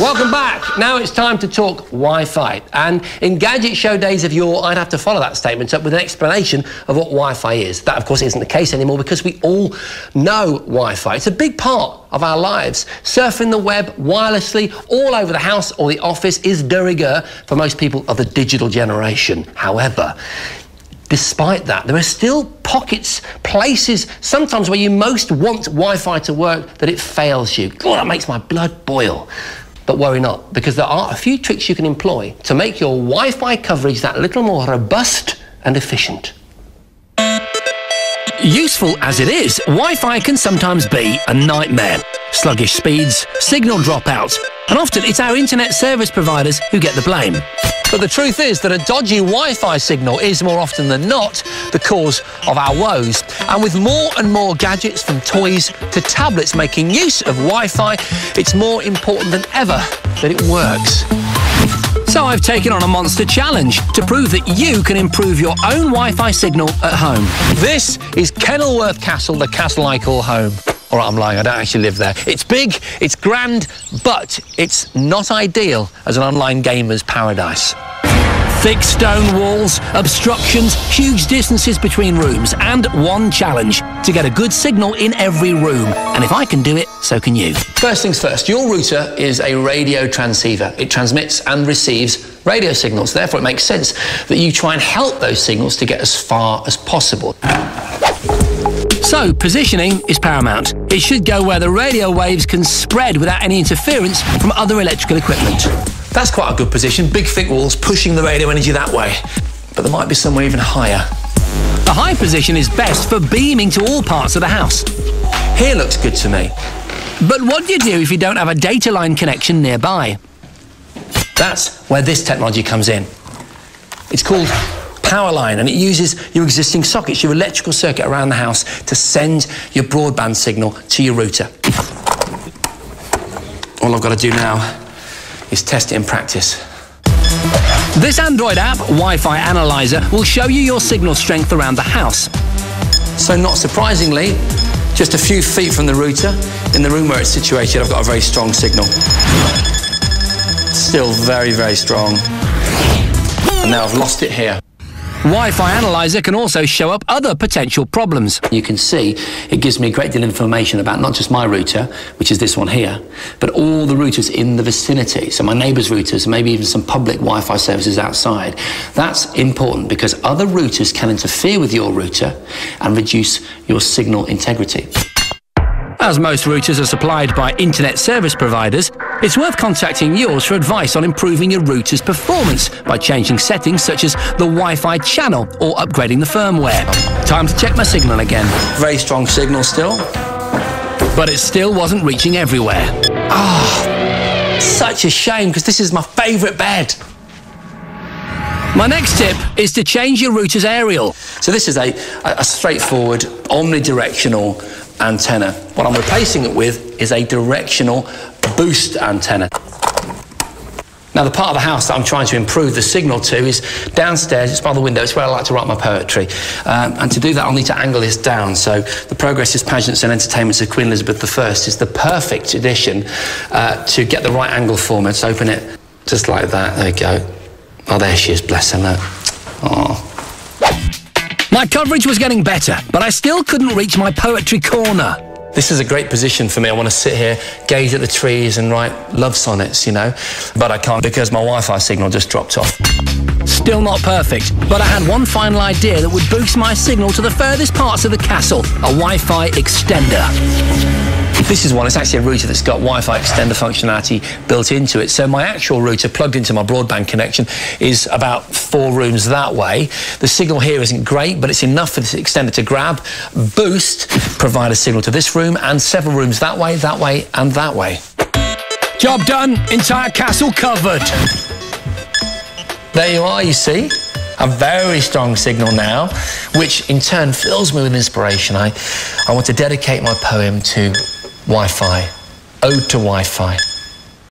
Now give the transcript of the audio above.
Welcome back. Now it's time to talk Wi-Fi. And in Gadget Show days of yore, I'd have to follow that statement up with an explanation of what Wi-Fi is. That, of course, isn't the case anymore because we all know Wi-Fi. It's a big part of our lives. Surfing the web wirelessly all over the house or the office is de rigueur for most people of the digital generation. However, despite that, there are still pockets, places, sometimes where you most want Wi-Fi to work, that it fails you. God, that makes my blood boil. But worry not, because there are a few tricks you can employ to make your Wi-Fi coverage that little more robust and efficient. Useful as it is, Wi-Fi can sometimes be a nightmare. Sluggish speeds, signal dropouts, and often it's our internet service providers who get the blame. But the truth is that a dodgy Wi-Fi signal is more often than not the cause of our woes. And with more and more gadgets, from toys to tablets, making use of Wi-Fi, it's more important than ever that it works. So I've taken on a monster challenge to prove that you can improve your own Wi-Fi signal at home. This is Kenilworth Castle, the castle I call home. All right, I'm lying, I don't actually live there. It's big, it's grand, but it's not ideal as an online gamer's paradise. Thick stone walls, obstructions, huge distances between rooms, and one challenge: to get a good signal in every room. And if I can do it, so can you. First things first, your router is a radio transceiver. It transmits and receives radio signals. Therefore, it makes sense that you try and help those signals to get as far as possible. So, positioning is paramount. It should go where the radio waves can spread without any interference from other electrical equipment. That's quite a good position. Big, thick walls pushing the radio energy that way. But there might be somewhere even higher. A high position is best for beaming to all parts of the house. Here looks good to me. But what do you do if you don't have a data line connection nearby? That's where this technology comes in. It's called power line, and it uses your existing sockets, your electrical circuit around the house, to send your broadband signal to your router. All I've got to do now is test it in practice. This Android app, Wi-Fi Analyzer, will show you your signal strength around the house. So not surprisingly, just a few feet from the router, in the room where it's situated, I've got a very strong signal. Still very, very strong. And now I've lost it here. Wi-Fi Analyzer can also show up other potential problems. You can see it gives me a great deal of information about not just my router, which is this one here, but all the routers in the vicinity. So my neighbour's routers, maybe even some public Wi-Fi services outside. That's important because other routers can interfere with your router and reduce your signal integrity. As most routers are supplied by internet service providers, it's worth contacting yours for advice on improving your router's performance by changing settings such as the Wi-Fi channel or upgrading the firmware. Time to check my signal again. Very strong signal still. But it still wasn't reaching everywhere. Ah, such a shame, because this is my favourite bed. My next tip is to change your router's aerial. So this is a straightforward omnidirectional antenna. What I'm replacing it with is a directional boost antenna. Now, the part of the house that I'm trying to improve the signal to is downstairs. It's by the window. It's where I like to write my poetry. And to do that, I'll need to angle this down. So the Progressive Pageants and Entertainments of Queen Elizabeth I is the perfect edition to get the right angle for me. Let's open it just like that. There we go. Oh, there she is. Bless her. Look. Oh. My coverage was getting better, but I still couldn't reach my poetry corner. This is a great position for me. I want to sit here, gaze at the trees and write love sonnets, you know. But I can't because my Wi-Fi signal just dropped off. Still not perfect, but I had one final idea that would boost my signal to the furthest parts of the castle, a Wi-Fi extender. This is one, it's actually a router that's got Wi-Fi extender functionality built into it. So my actual router plugged into my broadband connection is about 4 rooms that way. The signal here isn't great, but it's enough for this extender to grab, boost, provide a signal to this room and several rooms that way, and that way. Job done, entire castle covered. There you are, you see. A very strong signal now, which in turn fills me with inspiration. I want to dedicate my poem to Wi-Fi, Ode to Wi-Fi.